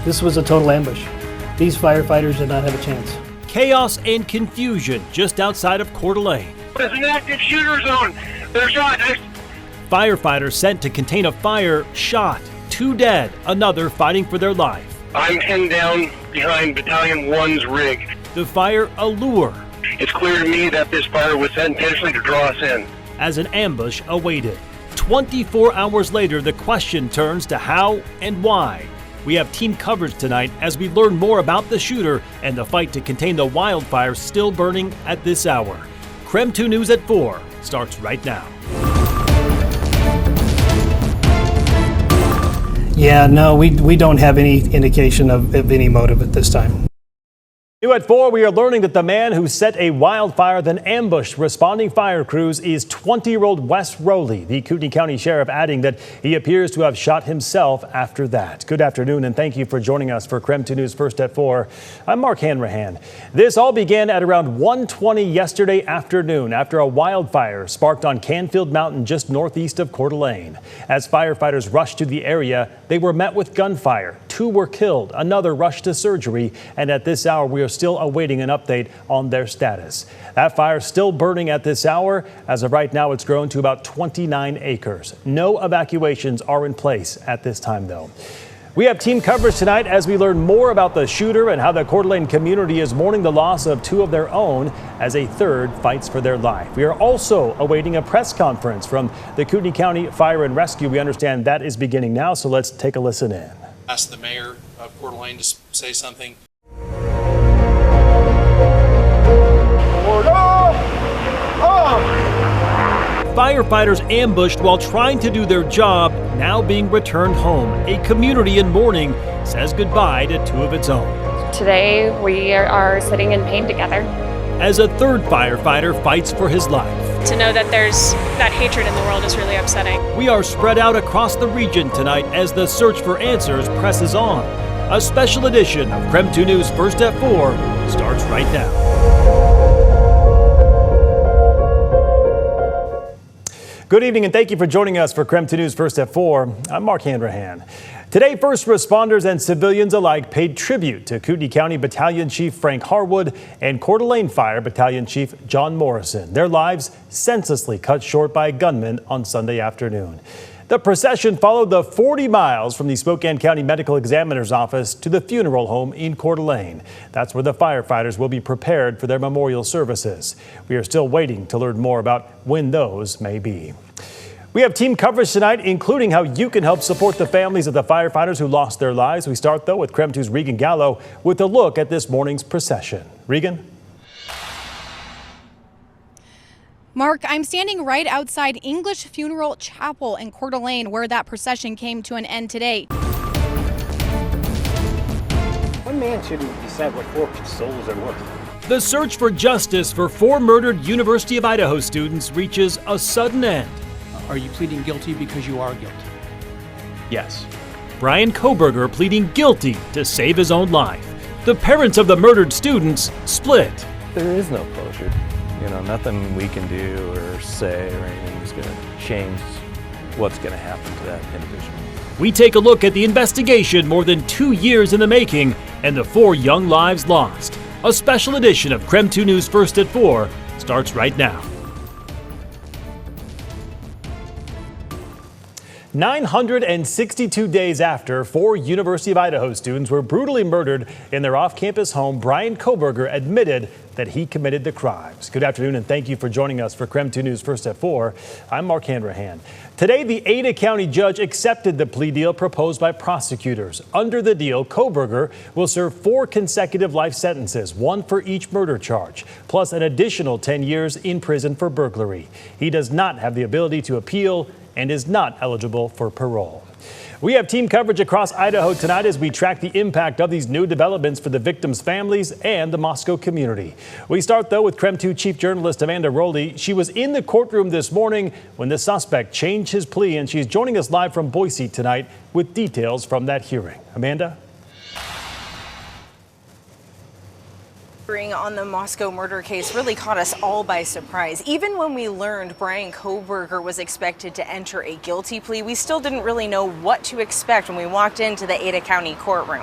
This was a total ambush. These firefighters did not have a chance. Chaos and confusion just outside of Coeur d'Alene. There's an active shooter zone. They're shot. Firefighters sent to contain a fire shot. 2 dead, another fighting for their life. I'm pinned down behind Battalion 1's rig. The fire a lure. It's clear to me that this fire was set intentionally to draw us in. As an ambush awaited. 24 hours later, the question turns to how and why. We have team coverage tonight as we learn more about the shooter and the fight to contain the wildfire still burning at this hour. KREM 2 News at 4 starts right now. Yeah, no, we don't have any indication of any motive at this time. New at 4, we are learning that the man who set a wildfire then ambushed responding fire crews is 20-year-old Wes Rowley. The Kootenai County Sheriff adding that he appears to have shot himself after that. Good afternoon and thank you for joining us for KREM 2 News First at 4. I'm Mark Hanrahan. This all began at around 1:20 yesterday afternoon after a wildfire sparked on Canfield Mountain just northeast of Coeur d'Alene. As firefighters rushed to the area, they were met with gunfire. 2 were killed, another rushed to surgery, and at this hour we are still awaiting an update on their status. That fire still burning at this hour. As of right now, it's grown to about 29 acres. No evacuations are in place at this time, though. We have team coverage tonight as we learn more about the shooter and how the Coeur d'Alene community is mourning the loss of 2 of their own as a third fights for their life. We are also awaiting a press conference from the Kootenai County Fire and Rescue. We understand that is beginning now, so let's take a listen in. Ask the mayor of Coeur d'Alene to say something. Firefighters ambushed while trying to do their job, now being returned home. A community in mourning says goodbye to 2 of its own. Today we are sitting in pain together. As a third firefighter fights for his life. To know that there's that hatred in the world is really upsetting. We are spread out across the region tonight as the search for answers presses on. A special edition of KREM 2 News First at 4 starts right now. Good evening and thank you for joining us for KREM 2 News First at 4. I'm Mark Hanrahan. Today, first responders and civilians alike paid tribute to Kootenai County Battalion Chief Frank Harwood and Coeur d'Alene Fire Battalion Chief John Morrison. Their lives senselessly cut short by a gunman on Sunday afternoon. The procession followed the 40 miles from the Spokane County Medical Examiner's office to the funeral home in Coeur d'Alene. That's where the firefighters will be prepared for their memorial services. We are still waiting to learn more about when those may be. We have team coverage tonight, including how you can help support the families of the firefighters who lost their lives. We start, though, with KREM 2's Regan Gallo with a look at this morning's procession. Regan? Mark, I'm standing right outside English Funeral Chapel in Coeur d'Alene, where that procession came to an end today. One man shouldn't decide what 4 souls are worth. The search for justice for 4 murdered University of Idaho students reaches a sudden end. Are you pleading guilty because you are guilty? Yes. Bryan Kohberger pleading guilty to save his own life. The parents of the murdered students split. There is no closure. You know, nothing we can do or say or anything is going to change what's going to happen to that individual. We take a look at the investigation more than 2 years in the making and the 4 young lives lost. A special edition of KREM 2 News First at 4 starts right now. 962 days after 4 University of Idaho students were brutally murdered in their off-campus home, Bryan Kohberger admitted that he committed the crimes. Good afternoon and thank you for joining us for KREM 2 News First at 4. I'm Mark Hanrahan. Today, the Ada County judge accepted the plea deal proposed by prosecutors. Under the deal, Kohberger will serve 4 consecutive life sentences, 1 for each murder charge, plus an additional 10 years in prison for burglary. He does not have the ability to appeal and is not eligible for parole. We have team coverage across Idaho tonight as we track the impact of these new developments for the victims' families and the Moscow community. We start, though, with KREM 2 chief journalist Amanda Rowley. She was in the courtroom this morning when the suspect changed his plea, and she's joining us live from Boise tonight with details from that hearing. Amanda? On the Moscow murder case really caught us all by surprise. Even when we learned Bryan Kohberger was expected to enter a guilty plea, we still didn't really know what to expect when we walked into the Ada County courtroom.